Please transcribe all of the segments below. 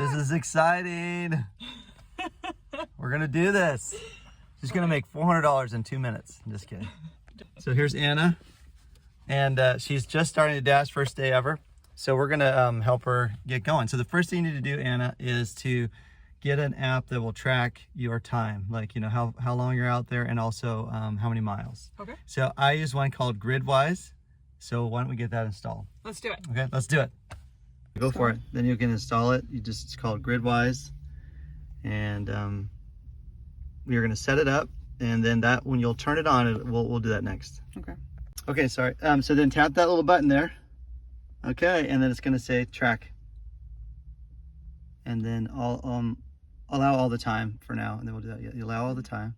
This is exciting. We're gonna do this. She's gonna make $400 in 2 minutes. I'm just kidding. So here's Anna, and she's just starting to dash, first day ever. So we're gonna help her get going. So the first thing you need to do, Anna, is to get an app that will track your time, like how long you're out there, and also how many miles. Okay. So I use one called Gridwise. So why don't we get that installed? Let's do it. Okay, let's do it. Go for it. Then you can install it. It's called Gridwise, and you're gonna set it up, and then when you'll turn it on, we'll do that next. Okay. Okay, sorry. So then tap that little button there. Okay, and then it's gonna say track, and then allow all the time for now, and then we'll do that. You allow all the time,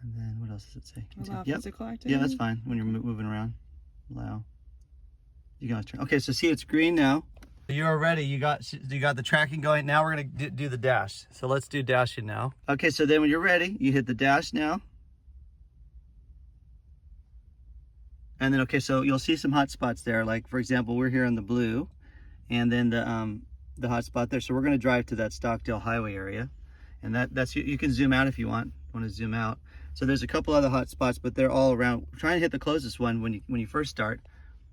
and then what else does it say? Allow yep. physical activity? Yeah, that's fine. When you're moving around, allow. You gotta turn. Okay, so see, it's green now. You are ready. You got the tracking going. Now we're gonna do the dash. So let's do dashing now. Okay, so then when you're ready, you hit the dash now. And then, okay, so you'll see some hot spots there. Like, for example, we're here in the blue, and then the hot spot there. So we're going to drive to that Stockdale Highway area, and that's you can zoom out if you want to zoom out. So there's a couple other hot spots, but they're all around. Try and hit the closest one when you first start.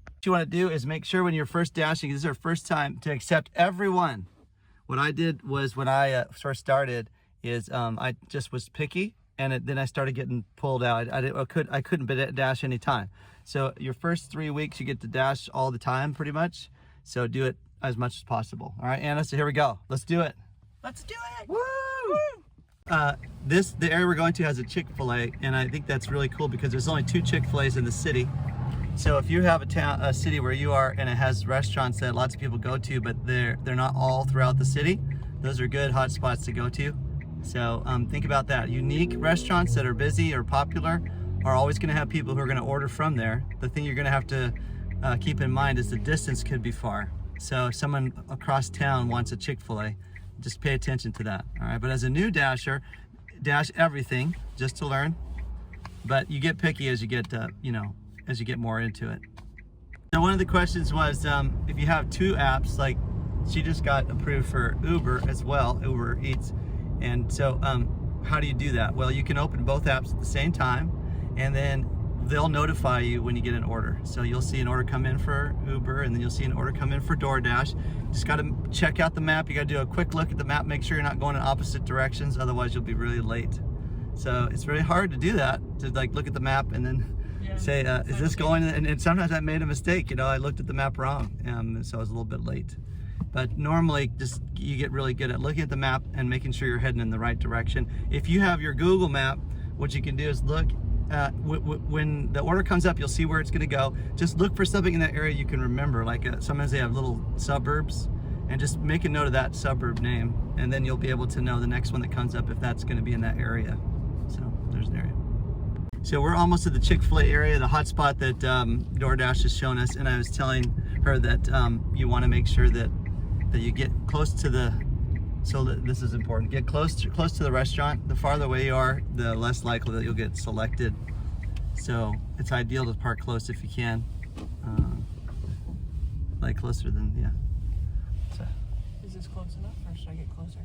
What you want to do is make sure when you're first dashing, this is our first time, to accept everyone. What I did was, when I first started, is I just was picky, and then I started getting pulled out. I couldn't dash any time. So your first 3 weeks, you get to dash all the time, pretty much. So do it as much as possible. All right, Anna, so here we go. Let's do it. Let's do it. Woo! The area we're going to has a Chick-fil-A, and I think that's really cool because there's only 2 Chick-fil-A's in the city. So if you have a city where you are, and it has restaurants that lots of people go to, but they're not all throughout the city, those are good hot spots to go to. So think about that. Unique restaurants that are busy or popular are always going to have people who are going to order from there. The thing you're going to have to keep in mind is the distance could be far. So if someone across town wants a Chick-fil-A, just pay attention to that. All right, but as a new dasher, dash everything just to learn. But you get picky as you get as you get more into it. So one of the questions was if you have 2 apps, like she just got approved for Uber as well, Uber Eats, and so how do you do that? Well, you can open both apps at the same time, and then they'll notify you when you get an order. So you'll see an order come in for Uber, and then you'll see an order come in for Doordash. Just got to check out the map. You got to do a quick look at the map, make sure you're not going in opposite directions, otherwise you'll be really late. So it's really hard to do that, to like look at the map and then say, is this going? And sometimes I made a mistake. I looked at the map wrong, so I was a little bit late. But normally, just you get really good at looking at the map and making sure you're heading in the right direction. If you have your Google map, what you can do is look. When the order comes up, you'll see where it's going to go. Just look for something in that area you can remember. Like sometimes they have little suburbs, and just make a note of that suburb name, and then you'll be able to know the next one that comes up if that's going to be in that area. So there's an area. So we're almost at the Chick-fil-A area, the hot spot that Doordash has shown us, and I was telling her that you want to make sure that you get close to the. So this is important. Get close to the restaurant. The farther away you are, the less likely that you'll get selected. So it's ideal to park close if you can, like closer than So. Is this close enough, or should I get closer?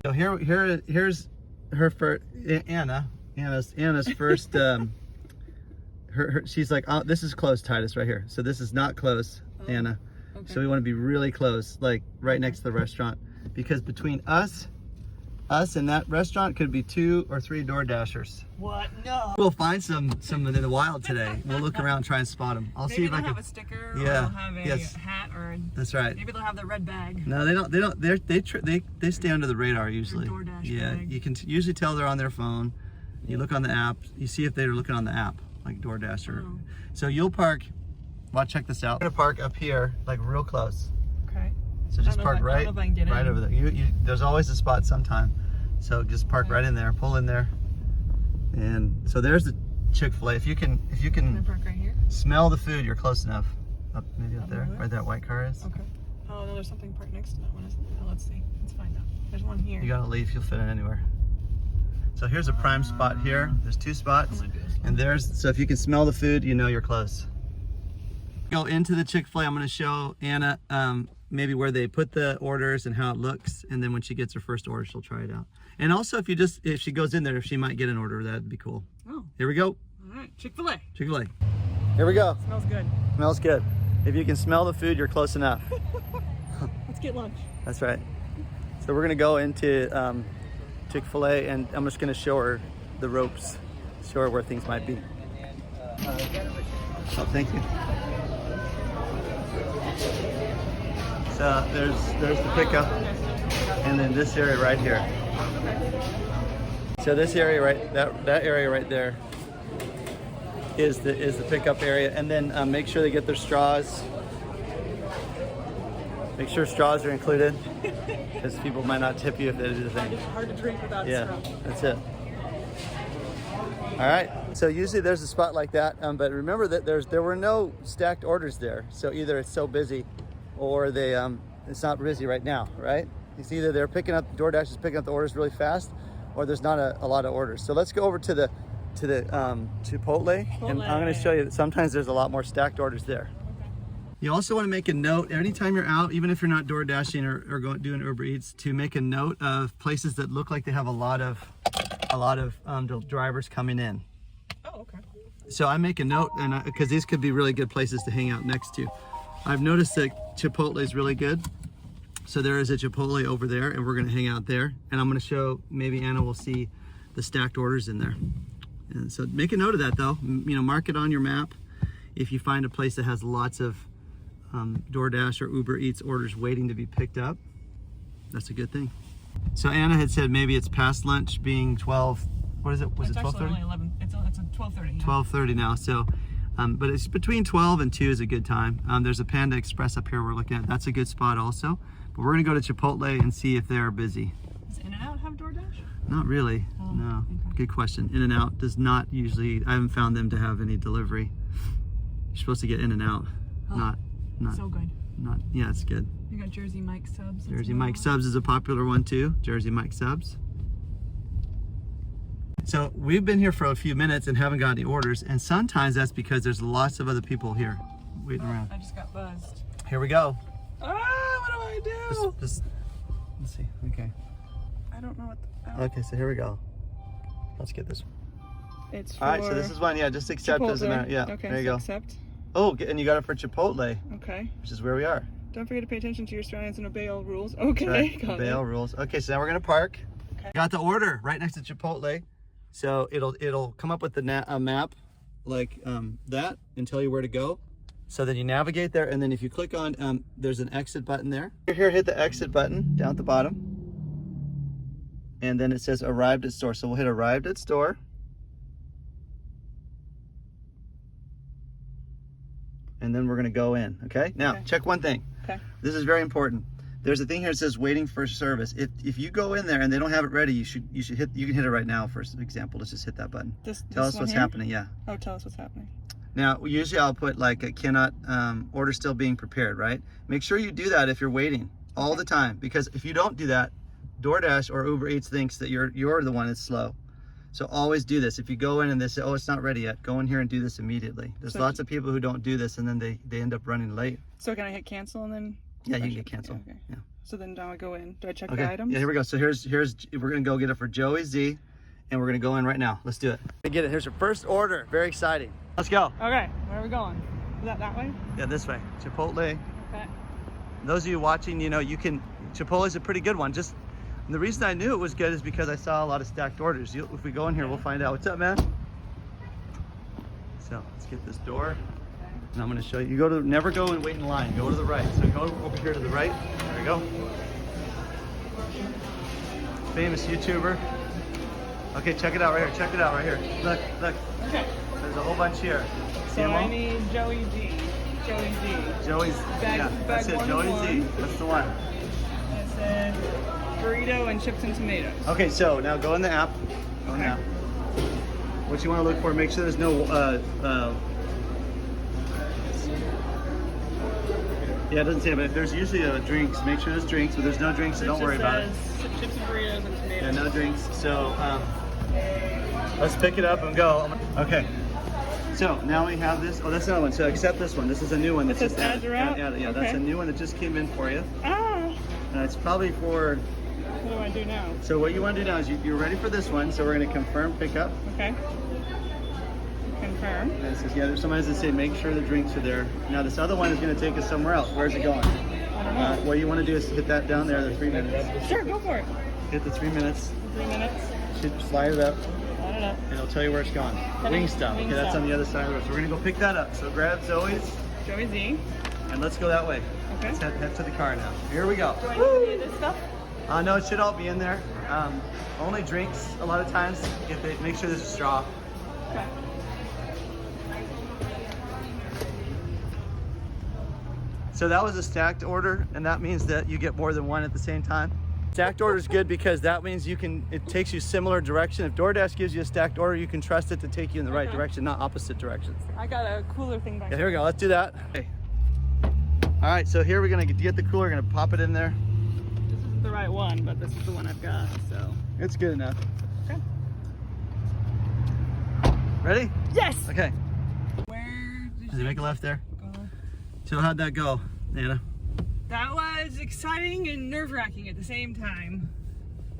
So here's her first Anna's first. She's like, oh, this is close, Titus, right here. So this is not close, Anna. Okay. So we want to be really close, like right next to the restaurant. Because between us and that restaurant could be 2 or 3 Doordashers. What? No. We'll find some in the wild today. We'll look around and try and spot them. I'll see if I can. Maybe they'll have a sticker. Yeah. Or they'll have a hat, or. That's right. Maybe they'll have the red bag. No, they don't. They stay under the radar usually. Doordash bag. You can usually tell they're on their phone. You look on the app. You see if they're looking on the app, like Doordash or. Oh. So you'll park. Well, check this out. I'm gonna park up here, like real close. Okay. So just park right over there. There's always a spot sometime. So just park right in there, pull in there. And so there's the Chick-fil-A. If you can park right here? Smell the food, you're close enough. Maybe up there, where that white car is. Okay. Oh, no, there's something parked next to that one, isn't there? Oh, let's see. Let's find out. There's one here. You gotta leave, you'll fit in anywhere. So here's a prime spot here. There's 2 spots. And so if you can smell the food, you know you're close. Go into the Chick-fil-A. I'm gonna show Anna maybe where they put the orders and how it looks, and then when she gets her first order, she'll try it out. And also, if she goes in there, if she might get an order, that'd be cool. Oh. Here we go. All right, Chick-fil-A. Chick-fil-A. Here we go. Smells good. Smells good. If you can smell the food, you're close enough. Let's get lunch. That's right. So we're gonna go into Chick-fil-A, and I'm just gonna show her the ropes, show her where things might be. Oh, thank you. So there's the pickup, and then this area right here. So this area right, that area right there is the pickup area, and then make sure they get their straws. Make sure straws are included, because people might not tip you if they do the thing. It's hard to drink without a straw. Yeah, that's it. All right. So usually there's a spot like that, but remember that there were no stacked orders there. So either it's so busy, or it's not busy right now, right? It's either they're picking up, DoorDash is picking up the orders really fast, or there's not a lot of orders. So let's go over to the Chipotle, and I'm going to show you that sometimes there's a lot more stacked orders there. Okay. You also want to make a note anytime you're out, even if you're not door dashing or doing Uber Eats, to make a note of places that look like they have a lot of drivers coming in. Oh, okay. So I make a note, and because these could be really good places to hang out next to. I've noticed that Chipotle is really good. So there is a Chipotle over there, and we're going to hang out there. And I'm going to show, maybe Anna will see the stacked orders in there. And so make a note of that, though. Mark it on your map. If you find a place that has lots of DoorDash or Uber Eats orders waiting to be picked up, that's a good thing. So Anna had said maybe it's past lunch, being 12. What is it? Was it 12:30? It's only 11. It's 12:30. Yeah. 12:30 now. So, but it's between 12 and 2 is a good time. There's a Panda Express up here we're looking at. That's a good spot also. But we're gonna go to Chipotle and see if they're busy. Does In-N-Out have DoorDash? Not really. Oh, no. okay. Good question. In-N-Out does not usually. I haven't found them to have any delivery. You're supposed to get In-N-Out. Oh, Not. So good. Yeah, it's good. You got Jersey Mike subs. Jersey Mike subs is a popular one too. Jersey Mike subs. So we've been here for a few minutes and haven't got any orders, and sometimes that's because there's lots of other people here waiting around. I just got buzzed. Here we go. Ah, what do I do? Just let's see. Okay. I don't know what. Okay, so here we go. Let's get this one. It's for all right, so this is one. Yeah, just accept as a matter. Yeah, okay, there you go. Accept. Oh, and you got it for Chipotle. Okay. Which is where we are. Don't forget to pay attention to your surroundings and obey all rules. Okay, right. got Obey it. all rules. Okay, so now we're gonna park. Okay. Got the order right next to Chipotle. So it'll come up with the map like that and tell you where to go. So then you navigate there, and then if you click on, there's an exit button there. Here, hit the exit button down at the bottom. And then it says arrived at store. So we'll hit arrived at store. And then we're gonna go in, okay? Now, check one thing. Okay. This is very important. There's a thing here that says waiting for service. If you go in there and they don't have it ready, you can hit it right now. For example, let's just hit that button. Tell us what's happening. Yeah. Oh, tell us what's happening. Now, usually I'll put like a cannot order still being prepared, right? Make sure you do that if you're waiting all the time, because if you don't do that, DoorDash or Uber Eats thinks that you're the one that's slow. So always do this. If you go in and they say, oh, it's not ready yet, go in here and do this immediately. There's lots of people who don't do this, and then they end up running late. So can I hit cancel and then? Yeah, you can get cancel. Okay. Yeah. So then now I go in. Do I check the items? Yeah, here we go. So we're gonna go get it for Joey Z, and we're gonna go in right now. Let's do it. Get it. Here's your first order. Very exciting. Let's go. Okay, where are we going? Is that way? Yeah, this way. Chipotle. Okay. Those of you watching, Chipotle's a pretty good one. And the reason I knew it was good is because I saw a lot of stacked orders. If we go in here, we'll find out. What's up, man? So let's get this door. And I'm going to show you. Never go and wait in line. Go to the right. So go over here to the right. There we go. Famous YouTuber. Okay, check it out right here. Check it out right here. Look. Okay. There's a whole bunch here. So I need Joey Z. Joey's. Yeah, that's it. Joey Z. That's the one. It says burrito and chips and tomatoes. Okay, so now go in the app. Go in the app. What you want to look for, make sure there's no yeah, it doesn't say, but there's usually drinks. Make sure there's drinks, but there's no drinks, so don't worry about it. Chips and burritos and tomatoes. Yeah, no drinks. So let's pick it up and go. Okay. So So now we have this. Oh, that's another one. So accept this one. This is a new one. It says ads are out? Yeah, Okay. that's a new one that just came in for you. Ah. It's probably for. What do I do now? So what you want to do now is you're ready for this one. So we're going to confirm pickup. Okay. Confirm. And it says, yeah, there's somebody that say make sure the drinks are there. Now this other one is going to take us somewhere else. Where's it going? I don't know. What you want to do is hit that down there, the 3 minutes. Sure, go for it. Hit the 3 minutes. 3 minutes. Should slide it up, Line it up. and it'll tell you where it's gone. Wingstop. Okay, that's on the other side of the road. So we're going to go pick that up. So grab Zoe's, Joey Z. and let's go that way. Okay. Let's head to the car now. Here we go. Do I need any of this stuff? No, it should all be in there. Only drinks, a lot of times, if they make sure there's a straw. Okay. So that was a stacked order, and that means that you get more than one at the same time. Stacked order is good because that means it takes you similar direction. If DoorDash gives you a stacked order, you can trust it to take you in the right direction, not opposite directions. I got a cooler thing back Yeah, here we go. Let's do that. Okay. All right, so here we're gonna get the cooler. We're gonna pop it in there. This isn't the right one, but this is the one I've got, so. It's good enough. Okay. Ready? Yes! Okay. Where Does it make a left there? go? So how'd that go, Nana? That was exciting and nerve-wracking at the same time.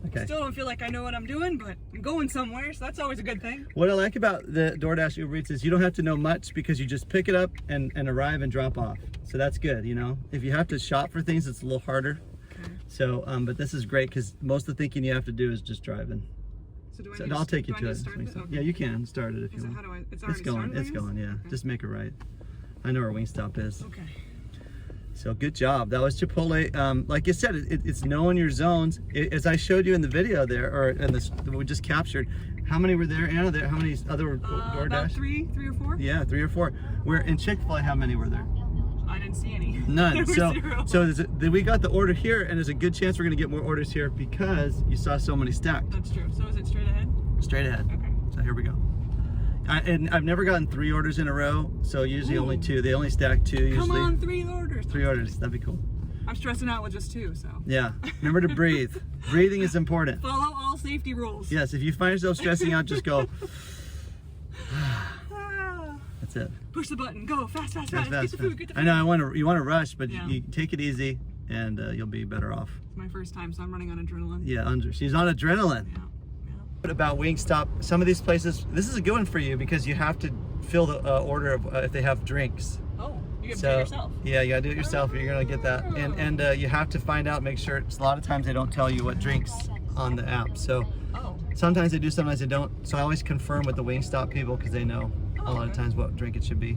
Okay. Still don't feel like I know what I'm doing, but I'm going somewhere, so that's always a good thing. What I like about the DoorDash Uber Eats is you don't have to know much because you just pick it up and arrive and drop off. So that's good, you know? If you have to shop for things, it's a little harder. Okay. So, but this is great because most of the thinking you have to do is just driving. So do I So need I'll take you do I to need it. start it? Okay. Yeah, you can start it if you Is it, want. how do I, it's It's already going, started, I it's guess? going, yeah. Okay. Just make it right. I know where Wingstop is. Okay. So good job. That was Chipotle. Like you said, it's knowing your zones. As I showed you in the video there, or in this we just captured, how many were there, Anna? How many other DoorDash? About three or four? Yeah, 3 or 4. Where in Chick-fil-A, how many were there? I didn't see any. None. There were zero. We got the order here, and there's a good chance we're gonna get more orders here because you saw so many stacked. That's true. So is it straight ahead? Straight ahead. Okay. So here we go. And I've never gotten 3 orders in a row, so usually only 2. They only stack 2 usually. Come on, 3 orders. 3 orders. That'd be cool. I'm stressing out with just 2, so. Yeah. Remember to breathe. Breathing is important. Follow all safety rules. Yes. If you find yourself stressing out, just go. Ah. That's it. Push the button. Go fast, fast, Fast, fast. Get the food. Get the food. I know. You want to rush, but Yeah. you take it easy, and you'll be better off. It's my first time, so I'm running on adrenaline. Yeah. She's on adrenaline. Yeah. What about Wingstop? Some of these places, this is a good one for you because you have to fill the order of if they have drinks. Oh, you get to do it yourself. Yeah, you gotta do it yourself. You're gonna get that, and you have to find out, make sure. A lot of times they don't tell you what drinks on the app, so Oh. sometimes they do, sometimes they don't. So I always confirm with the Wingstop people because they know a lot of times what drink it should be.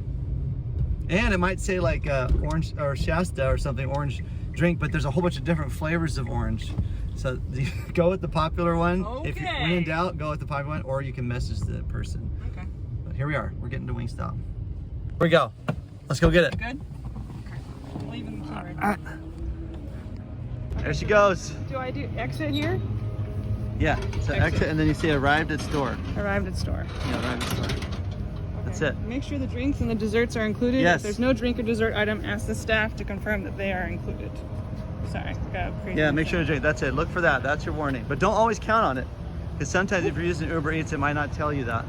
And it might say like orange or Shasta or something, orange drink, but there's a whole bunch of different flavors of orange. So go with the popular one. If you're when in doubt, go with the popular one, or you can message the person. Okay. But here we are. We're getting to Wingstop. Here we go. Let's go get it. Good? Okay. I'm leaving the key right now. There she goes. Do I do exit here? Yeah. So exit, and then you say arrived at store. Arrived at store. Yeah, arrived at store. That's it. Make sure the drinks and the desserts are included. Yes. If there's no drink or dessert item, ask the staff to confirm that they are included. Sorry, got crazy. Yeah, make sure to drink. That's it. Look for that. That's your warning. But don't always count on it, because sometimes if you're using Uber Eats, it might not tell you that.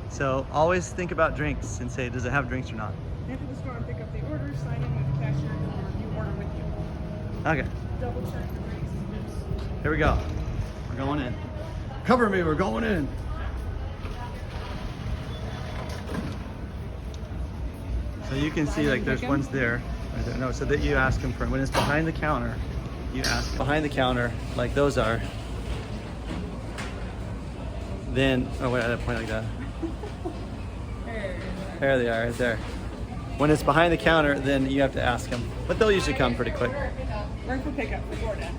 So always think about drinks and say, does it have drinks or not? Head to the store and pick up the order, sign in with the cashier, or you order with you. Okay. Double check the drinks. Here we go. We're going in. Cover me. We're going in. So you can see like there's ones there. Right there. No, so that you ask them for when it's behind the counter. You ask behind the counter, like those are. Then, oh wait, I had to point like that. There they are, right there. When it's behind the counter, then you have to ask them, but they'll usually come pretty quick. Where for pickup for DoorDash?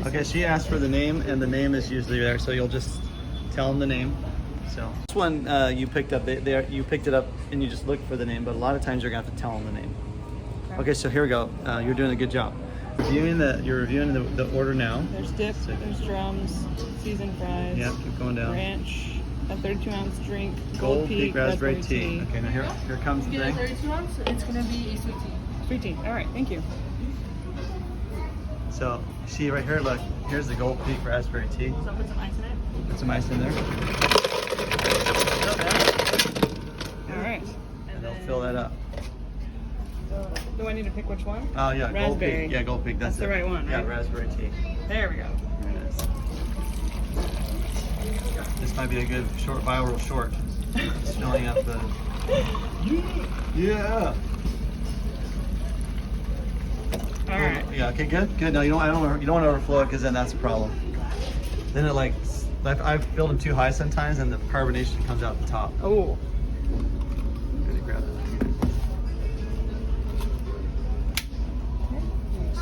Okay, she asked for the name, and the name is usually there, so you'll just tell them the name. So this one you picked up, you picked it up, and you just look for the name, but a lot of times you're gonna have to tell them the name. Okay, so here we go. You're doing a good job. You're reviewing the order now. There's dip, there's drums, seasoned fries. Yeah, keep going down. Ranch, a 32-ounce drink, Gold Peak raspberry tea. Okay, now here comes the thing. 32 ounce, it's gonna be a sweet tea. Sweet tea. All right, thank you. So see right here, look. Here's the Gold Peak raspberry tea. So put some ice in it. Put some ice in there. Not bad. All right. And they'll fill that up. So, do I need to pick which one? Oh yeah, Gold Raspberry. Peak. Yeah, Gold Peak. That's the it. right one, Yeah, right? raspberry tea. There we go. There it is. This might be a good short, viral short. Just filling up the. Yeah. All right. Yeah. Okay. Good. Good. No, you don't want to overflow it because then that's a problem. Then it like I've filled them too high sometimes, and the carbonation comes out the top. Oh. Good to grab that.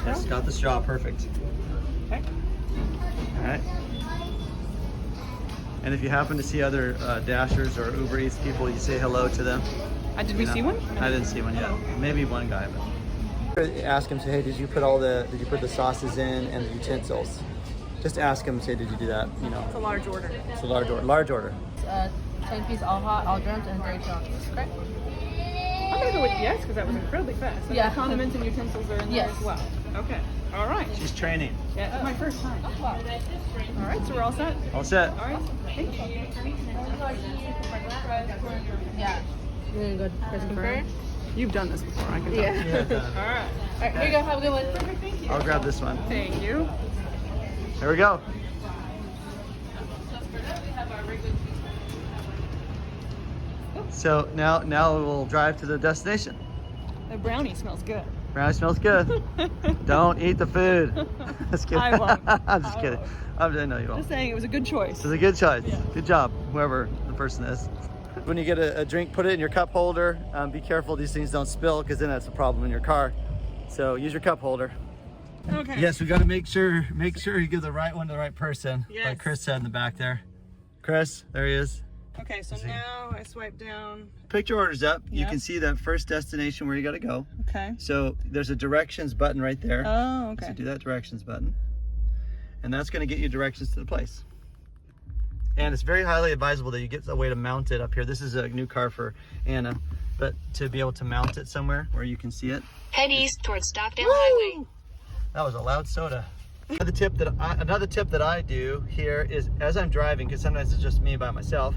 Yes, got the straw. Perfect. Okay. All right. And if you happen to see other Dashers or Uber Eats people, you say hello to them. Did we see one? I didn't see one yet. Maybe one guy. But ask him. Say, hey, did you put the sauces in and the utensils? Just ask him. Say, did you do that? You know. It's a large order. It's a large order. Large order. 10-piece all hot, all drums, and 30 chocolates, correct? I'm gonna go with yes because that was incredibly fast. And Yeah. the condiments and utensils are in there Yes. as well. Okay. All right. She's training. Yeah, it's my first time. Oh, wow. All right, so we're all set. All set. All right. Thank you. Yeah. You're gonna go press confirm? You've done this before. I can. Yeah. Yeah, All right. All right, here you go. Have a good one. Perfect. Thank you. I'll grab this one. Thank you. There we go. So now we'll drive to the destination. The brownie smells good. Brownie smells good. Don't eat the food. Just kidding. I won't. I'm just I kidding. I know you won't. Just saying, it was a good choice. It's a good choice. Yeah. Good job, whoever the person is. When you get a drink, put it in your cup holder. Be careful these things don't spill because then that's a problem in your car. So use your cup holder. Okay. Yes, we got to make sure you give the right one to the right person. Yes. Like Chris said in the back there. Chris, there he is. Okay, so now I swipe down. Pick your orders up. You Yep. can see that first destination where you got to go. Okay. So there's a directions button right there. Oh, So okay. do that directions button. And that's going to get you directions to the place. And it's very highly advisable that you get a way to mount it up here. This is a new car for Anna, but to be able to mount it somewhere where you can see it. Head east towards Stockdale Highway. That was a loud soda. Another tip that I do here is as I'm driving, because sometimes it's just me by myself,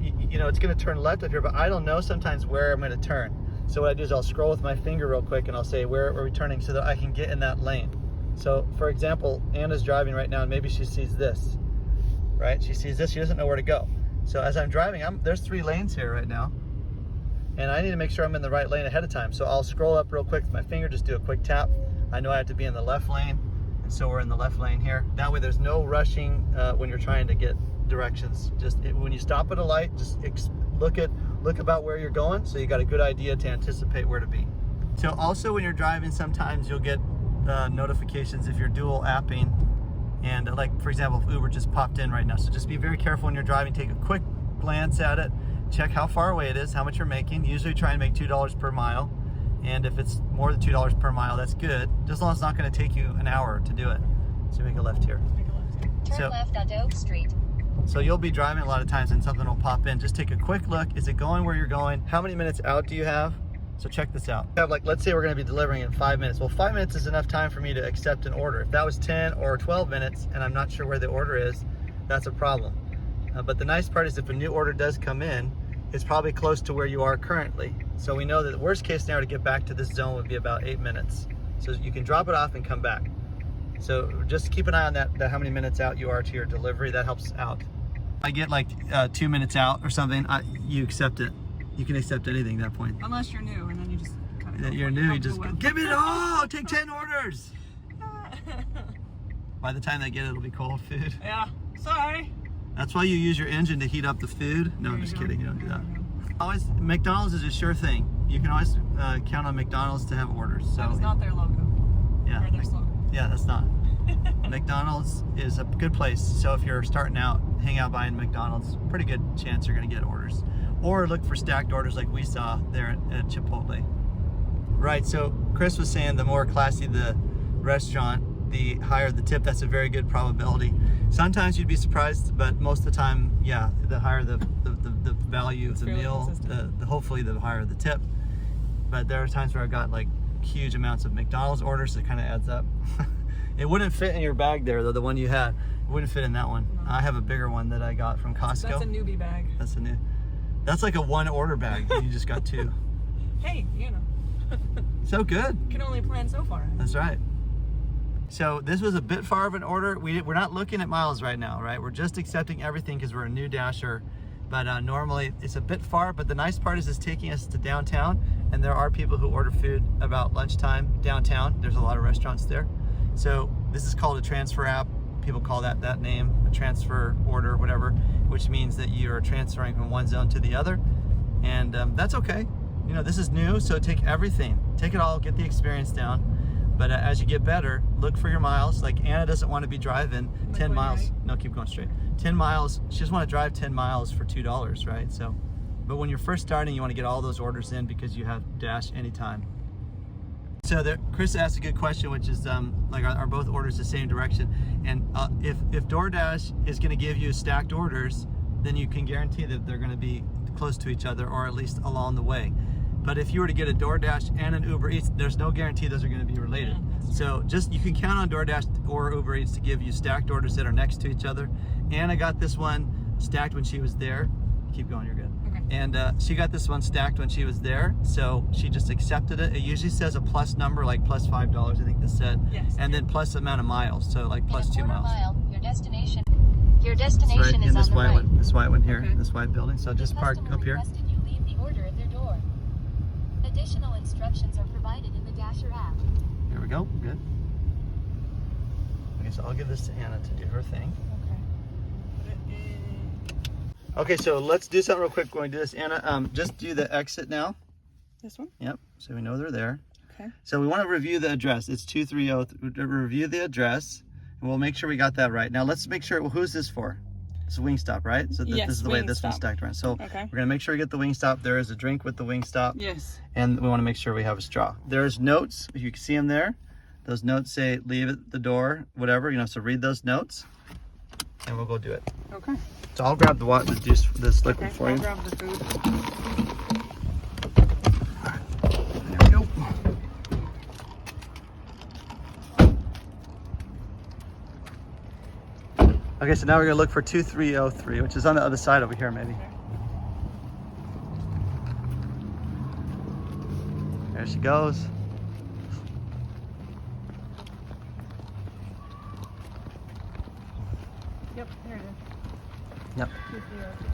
you know, it's going to turn left up here, but I don't know sometimes where I'm going to turn. So what I do is I'll scroll with my finger real quick and I'll say where are we turning so that I can get in that lane. So for example, Anna's driving right now and maybe she sees this, right? She sees this, she doesn't know where to go. So as I'm driving, there's 3 lanes here right now. And I need to make sure I'm in the right lane ahead of time. So I'll scroll up real quick with my finger, just do a quick tap. I know I have to be in the left lane. And so we're in the left lane here. That way there's no rushing when you're trying to get directions. When you stop at a light, just look about where you're going, so you got a good idea to anticipate where to be. So also when you're driving, sometimes you'll get notifications if you're dual apping, and like for example, if Uber just popped in right now. So just be very careful when you're driving. Take a quick glance at it, check how far away it is, how much you're making. Usually try and make $2 per mile, and if it's more than $2 per mile, that's good, just as long as it's not going to take you an hour to do it. So make a left here. Turn left on Oak Street. So you'll be driving a lot of times and something will pop in. Just take a quick look. Is it going where you're going? How many minutes out do you have? So check this out. Let's say we're going to be delivering in 5 minutes. Well, 5 minutes is enough time for me to accept an order. If that was 10 or 12 minutes and I'm not sure where the order is, that's a problem. But the nice part is if a new order does come in, it's probably close to where you are currently. So we know that the worst case scenario to get back to this zone would be about 8 minutes. So you can drop it off and come back. So just keep an eye on that how many minutes out you are to your delivery. That helps out. I get like 2 minutes out or something, you accept it. You can accept anything at that point. Unless you're new, and then you just kind of. You're new, you just go, give me it all, take 10 orders. By the time they get it, it'll be cold food. Yeah. Sorry. That's why you use your engine to heat up the food. No, I'm just kidding, you don't do that. Always, McDonald's is a sure thing. You can always count on McDonald's to have orders. So That was not their logo. yeah, Or their slogan. yeah, that's not. McDonald's is a good place. So if you're starting out, hang out buying McDonald's, pretty good chance you're gonna get orders. Or look for stacked orders like we saw there at Chipotle. Right, so Chris was saying the more classy the restaurant, the higher the tip. That's a very good probability. Sometimes you'd be surprised, but most of the time, yeah, the higher the value of the meal, hopefully the higher the tip. But there are times where I got like huge amounts of McDonald's orders that kind of adds up. It wouldn't fit in your bag there though, the one you had. It wouldn't fit in that one. No. I have a bigger one that I got from Costco. That's a newbie bag. That's a new. That's like a one order bag. You just got 2. Hey, you know. So good. Can only plan so far. That's right. So this was a bit far of an order. We're not looking at miles right now, right? We're just accepting everything because we're a new Dasher. But normally it's a bit far, but the nice part is it's taking us to downtown, and there are people who order food about lunchtime downtown. There's a lot of restaurants there. So this is called a transfer app. People call that name, a transfer order, whatever, which means that you're transferring from one zone to the other. And that's okay. You know, this is new, so take everything. Take it all, get the experience down. But as you get better, look for your miles. Like Anna doesn't want to be driving 10 miles. Right? No, keep going straight. 10 miles, she just want to drive 10 miles for $2, right? So, but when you're first starting, you want to get all those orders in because you have Dash anytime. So there, Chris asked a good question, which is like, are both orders the same direction? And if Doordash is going to give you stacked orders, then you can guarantee that they're going to be close to each other, or at least along the way. But if you were to get a DoorDash and an Uber Eats, there's no guarantee those are going to be related. So just, you can count on DoorDash or Uber Eats to give you stacked orders that are next to each other. Anna got this one stacked when she was there. Keep going, you're good. Okay. And she got this one stacked when she was there, so she just accepted it. It usually says a plus number, like plus $5, I think this said. Yes. And then plus amount of miles, so like plus 2 miles. Mile, your destination. Your It's destination right is in this on the white right. one, this white one here, Okay. this white building. So just park Customer up here. requested you leave the order at their door. Additional instructions are provided in the Dasher app. Here we go, good. Okay, so I'll give this to Anna to do her thing. Okay, so let's do something real quick when we do this. Anna, just do the exit now. This one? Yep, so we know they're there. Okay. So we want to review the address. It's 230, review the address, and we'll make sure we got that right. Now let's make sure, well, who's this for? It's a Wingstop, right? So Yes, this is the way this one's Wingstop. stacked around. So Okay. we're gonna make sure we get the Wingstop. There is a drink with the Wingstop. Yes. And we want to make sure we have a straw. There's notes, you can see them there. Those notes say leave at the door, whatever, you know, so read those notes and we'll go do it. Okay. So I'll grab the water, this liquid Okay, for I'll you. grab the food. There we go. Okay, so now we're gonna look for 2303, which is on the other side over here, maybe. There she goes. Yep, there it is. Yep. 2302.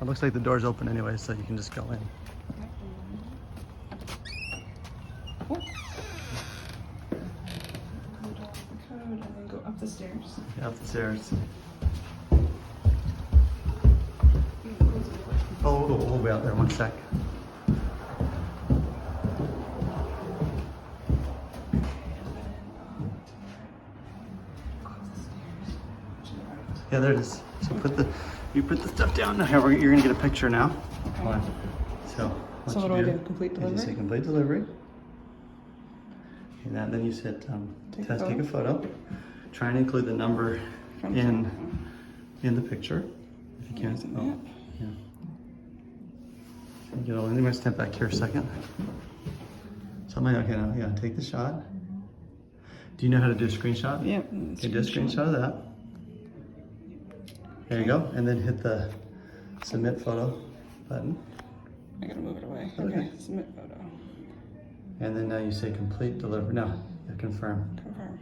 It looks like the door's open anyway, so you can just go in. Cool. Code and then go up the stairs. Yeah, up the stairs. Oh, we'll be out there one sec. Yeah, there it is. So you put the stuff down. Now here, you're gonna get a picture now. Okay. So So what do I do? Complete You delivery? say complete delivery. And then you said Take a take a photo. Try and include the number From in the picture if you can. Using Oh, that. yeah. Get all in. I'm gonna step back here a second. Somebody, okay, now, yeah, take the shot. Do you know how to do a screenshot? Yep. Okay, do a screenshot of that. There you go, and then hit the submit photo button. I gotta move it away. Okay. Okay, submit photo. And then now you say complete delivery. No, confirm. Confirm.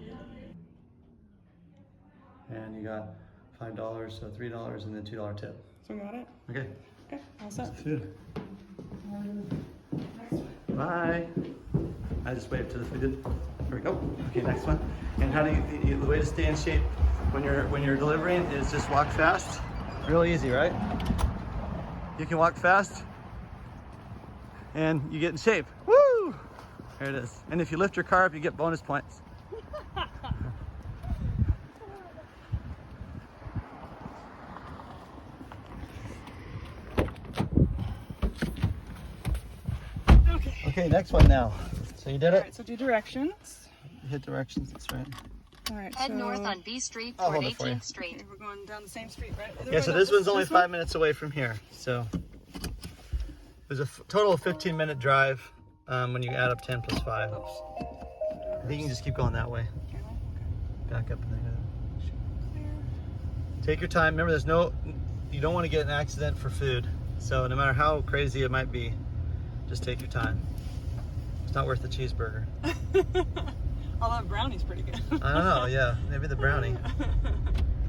And you got $5, so $3, and then $2 tip. So we got it? Okay, Okay, all that's set. the food. Bye. I just waved to the food. There we go. Okay, next one. And how do the way to stay in shape when you're delivering is just walk fast. Real easy, right? You can walk fast and you get in shape. Woo! There it is. And if you lift your car up, you get bonus points. Okay, next one now. So you did All it? right, so do directions. You hit directions, that's right. All right, Head so... north on B Street I'll toward hold it for you. 18th Street. Okay, we're going down the same street, right? Yeah, so this one's only This one? 5 minutes away from here. So there's a total of 15-minute drive when you add up 10 plus 5. I think you can just keep going that way. Back up and then Take your time. Remember, you don't want to get an accident for food. So no matter how crazy it might be, just take your time. It's not worth the cheeseburger. Although brownie's pretty good. I don't know, yeah, maybe the brownie.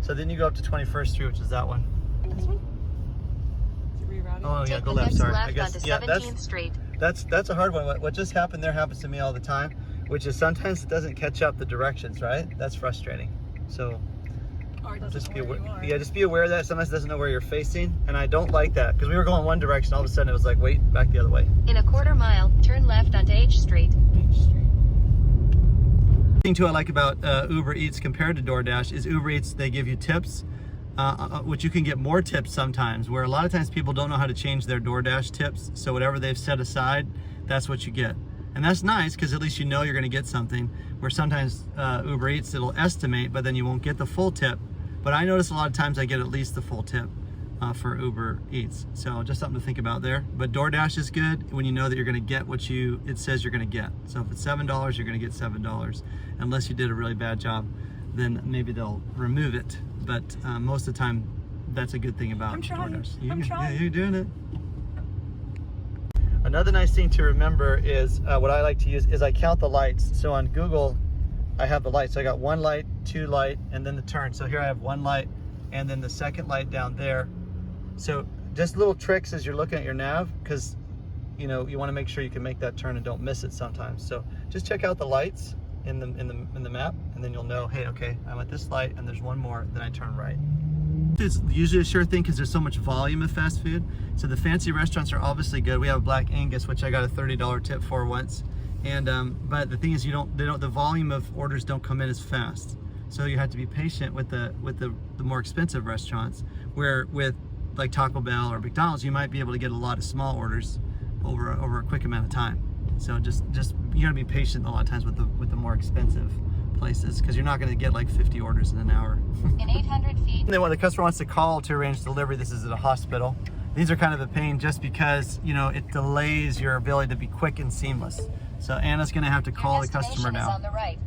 So then you go up to 21st Street, which is that one. This one? Is it rerouting? Oh yeah, Take go the left, next sorry. left I guess, onto yeah, 17th Street. that's a hard one. What just happened there happens to me all the time, which is sometimes it doesn't catch up the directions, right? That's frustrating. So Or it doesn't just know be where aware, you are. yeah, just be aware of that. Sometimes it doesn't know where you're facing, and I don't like that because we were going one direction, all of a sudden it was like, wait, back the other way. In a quarter mile, turn left onto H Street. H Street. The thing too I like about Uber Eats compared to DoorDash is Uber Eats, they give you tips, which you can get more tips sometimes, where a lot of times people don't know how to change their DoorDash tips, so whatever they've set aside, that's what you get. And that's nice because at least you know you're going to get something, where sometimes Uber Eats, it'll estimate, but then you won't get the full tip. But I notice a lot of times I get at least the full tip for Uber Eats. So just something to think about there. But DoorDash is good when you know that you're going to get what it says you're going to get. So if it's $7, you're going to get $7. Unless you did a really bad job, then maybe they'll remove it. But most of the time, that's a good thing about I'm trying. DoorDash. I'm trying. Yeah, you're doing it. Another nice thing to remember is what I like to use is I count the lights. So on Google, I have the lights. So I got 1 light, 2 light, and then the turn. So here I have 1 light and then the second light down there. So just little tricks as you're looking at your nav, because you know you want to make sure you can make that turn and don't miss it sometimes. So just check out the lights in the map, and then you'll know, hey, okay, I'm at this light and there's one more, then I turn right. It's usually a sure thing because there's so much volume of fast food. So the fancy restaurants are obviously good. We have Black Angus, which I got a $30 tip for once. And but the thing is, the volume of orders don't come in as fast. So you have to be patient with the more expensive restaurants, where with like Taco Bell or McDonald's, you might be able to get a lot of small orders over a quick amount of time. So just you gotta be patient a lot of times with the more expensive places, because you're not going to get like 50 orders in an hour. In 800 feet. And then when the customer wants to call to arrange delivery, this is at a hospital. These are kind of a pain just because, you know, it delays your ability to be quick and seamless. So Anna's going to have to call the customer now. On the right.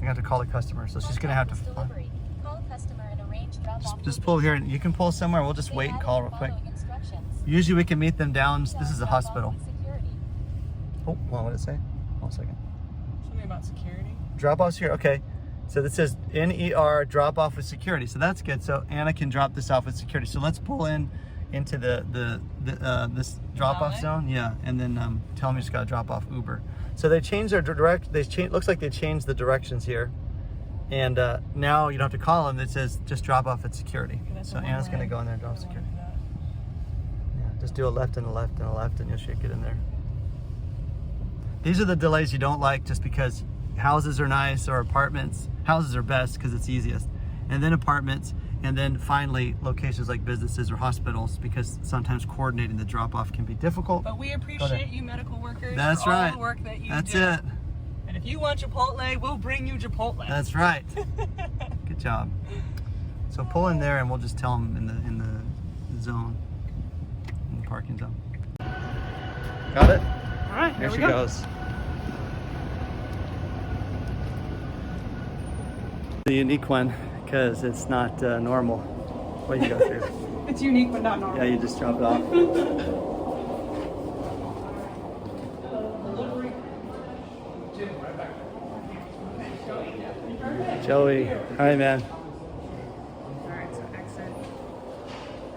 I have to call the customer, so she's going to have to Delivery. Call customer and arrange drop-off. just pull here, and you can pull somewhere. We'll just wait and call real quick. Usually we can meet them down. This is a hospital. Oh, what did it say? Hold on a second. Something about security. Drop off's here. Okay, so this says NER drop off with security, so that's good. So Anna can drop this off with security. So let's pull into this drop off zone, yeah, and then tell them you just got to drop off Uber. So they changed their looks like they changed the directions here, and now you don't have to call them. It says just drop off at security. Okay, So Anna's gonna go in there and drop security. Yeah, just do a left and a left and a left, and you'll shake it in there. These are the delays you don't like, just because houses are nice, or apartments. Houses are best because it's easiest, and then apartments, and then finally locations like businesses or hospitals, because sometimes coordinating the drop-off can be difficult. But we appreciate you medical workers. That's for right. All the work that you That's do. it. And if you want Chipotle, we'll bring you Chipotle. That's right. Good job. So pull in there, and we'll just tell them in the zone, in the parking zone. Got it? All right, Here here she we go. goes. The unique one, because it's not normal what you go through. It's unique but not normal. Yeah, you just drop it off. Joey, hi man. All right, so exit.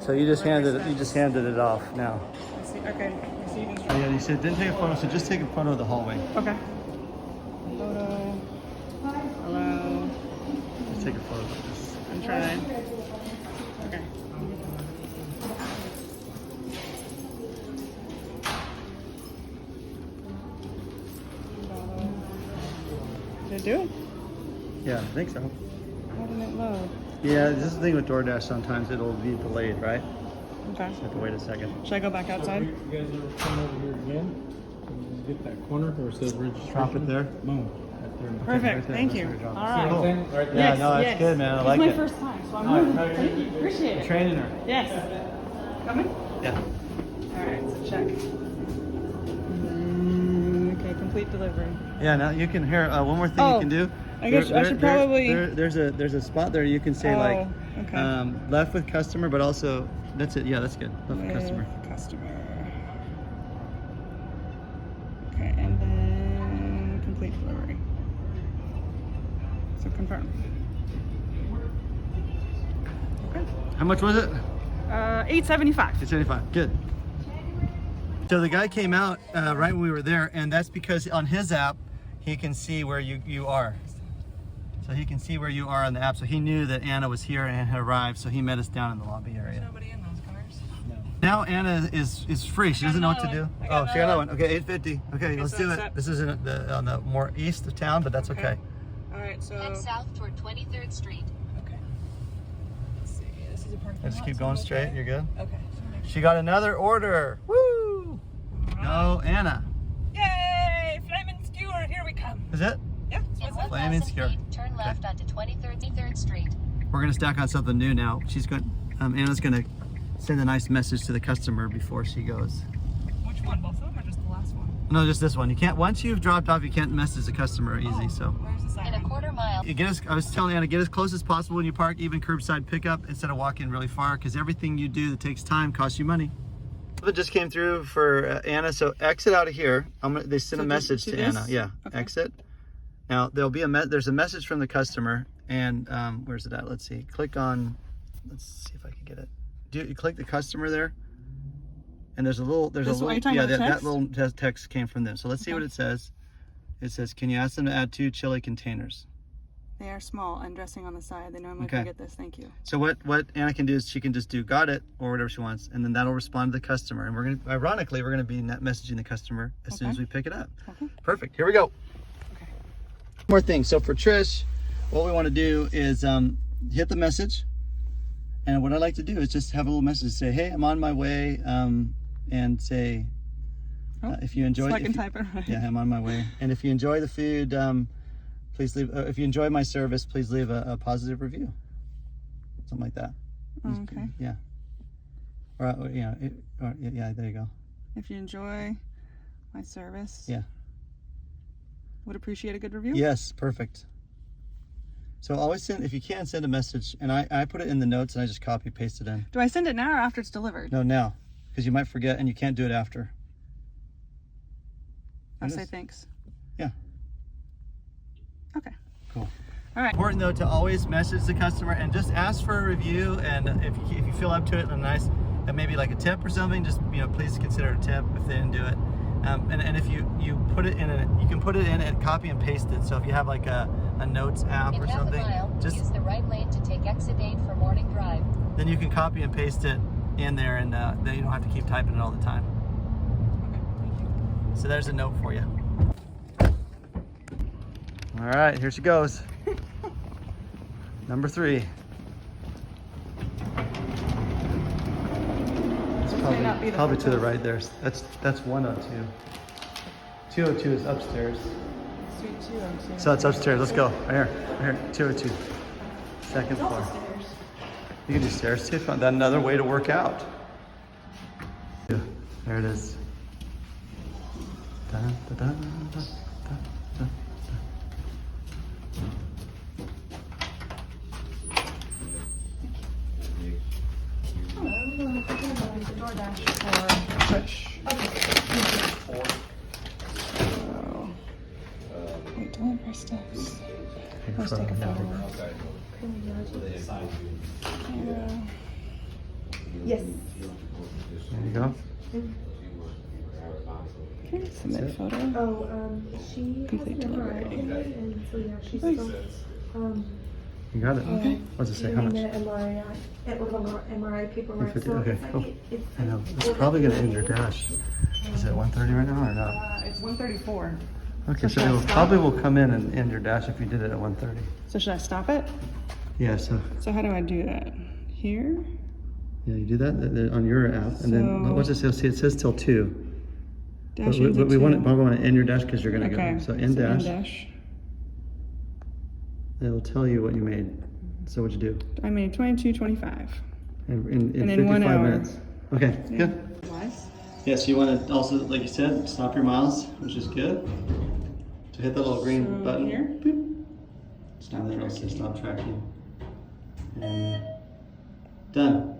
So you just handed it off now. Let's see. Okay, receive Oh, instructions. yeah, you said didn't take a photo, so just take a photo of the hallway. Okay. Photo. Hello. Just take a photo of this. I'm trying. Okay. Did it do it? Yeah, I think so. Why didn't it load? Yeah, this is the thing with DoorDash. Sometimes it'll be delayed, right? Okay. You have to wait a second. Should I go back outside? You guys ever come over here again? And get that corner where it says registration? Drop it there. Boom. Perfect. right there. Thank That's you. where you drop it. All right. Cool. Thing right there. Yeah, Yes, no, that's yes. good, man. I It's like my it. first time, so I'm All right, really no, thank you. Appreciate it. Training her. Yes. Coming? Yeah. All right, so check. Okay, complete delivery. Yeah, now you can hear one more thing you can do. I guess I should probably. There's a spot there you can say like okay. left with customer, but also that's it. Yeah, that's good. Left with customer. Customer. Okay, and then complete delivery. So confirm. Okay. How much was it? $8.75. $8.75. Good. So the guy came out right when we were there, and that's because on his app he can see where you are. So he can see where you are on the app. So he knew that Anna was here and had arrived, so he met us down in the lobby area. Nobody in those cars. No. Now Anna is free. She doesn't know what to do. Oh, she got another one. Okay, $8.50. Okay, let's do it. This is on the more east of town, but that's okay. All right, so. Head south toward 23rd Street. Okay. Let's see. This is a parking lot. Just keep going straight. You're good. Okay. She got another order. Woo! Go, Anna. Yay! Flaming skewer, here we come. Is it? Yeah. In Flaming 1,000 skewer. feet, turn left onto 23rd Street. We're gonna stack on something new now. Anna's gonna send a nice message to the customer before she goes. Which one? Both of them or just the last one? No, just this one. You can't, once you've dropped off, you can't message the customer easy, so. Where's the In siren? a quarter mile. I was telling Anna, get as close as possible when you park, even curbside pickup, instead of walking really far, because everything you do that takes time costs you money. It just came through for Anna, so exit out of here. They sent a message to Anna. Yeah, okay. Exit. Now there'll be there's a message from the customer, and where's it at? Let's see. Click on. Let's see if I can get it. You click the customer there, and that little text came from them. So let's see what it says. It says, "Can you ask them to add 2 chili containers?" They are small and dressing on the side. They normally can get this. Thank you. So what Anna can do is she can just do got it or whatever she wants, and then that'll respond to the customer. And we're gonna, ironically, we're gonna be messaging the customer as soon as we pick it up. Okay. Perfect. Here we go. Okay. More thing. So for Trish, what we want to do is hit the message, and what I like to do is just have a little message say, "Hey, I'm on my way," and say, "If you enjoy," so I can type it right. Yeah, I'm on my way. And if you enjoy the food, please leave. If you enjoy my service, please leave a positive review. Something like that. Okay. Yeah. Or yeah, yeah. There you go. If you enjoy my service. Yeah. Would appreciate a good review. Yes, perfect. So always send, if you can, send a message, and I put it in the notes and I just copy paste it in. Do I send it now or after it's delivered? No, now, because you might forget and you can't do it after. I'll say thanks. Yeah. Okay. Cool. All right. Important though to always message the customer and just ask for a review, and if you feel up to it and nice, and maybe like a tip or something, just please consider a tip if they didn't do it. And if you put it in you can put it in and copy and paste it. So if you have like a notes app In or half something, a mile, use the right lane to take exit 8 for Morning Drive. then you can copy and paste it in there, and then you don't have to keep typing it all the time. Okay. Thank you. So there's a note for you. All right, here she goes. Number 3. It's probably to the right there. That's 102. 202 is upstairs. Suite 202. So it's upstairs. Let's go. Right here. 202. Second floor. You can do stairs too. That's another way to work out. Yeah, there it is. Dun, dun, dun, dun, dun, dun. Doordash for push. Wait, do I press steps? Let's take a photo. Yes. There you go. Okay, submit photo. She Complete delivery. and so yeah, she's Nice. still You got it. Okay. What's it say? How doing much? the MRI. It was on the MRI paperwork. 150, So okay, it's like cool. it's I know. It's probably gonna end your dash. Is it 130 right now or not? It's 134. Okay, so should I it stop? probably will come in and end your dash if you did it at 130. So should I stop it? Yeah, so So how do I do that? Here? yeah, you do that on your app, and then So- what's it say? See, it says till 2. But Dash we ends at want 2. to probably want to end your dash because you're gonna Okay. go. So end dash. dash. It'll tell you what you made. So what'd you do? I made 22.25. In And in 55 1 hour. minutes. Okay, good. Nice. Yes, you want to also, like you said, stop your miles, which is good. So hit that little green So button. here? Boop. It's down there. It'll say stop tracking. And done.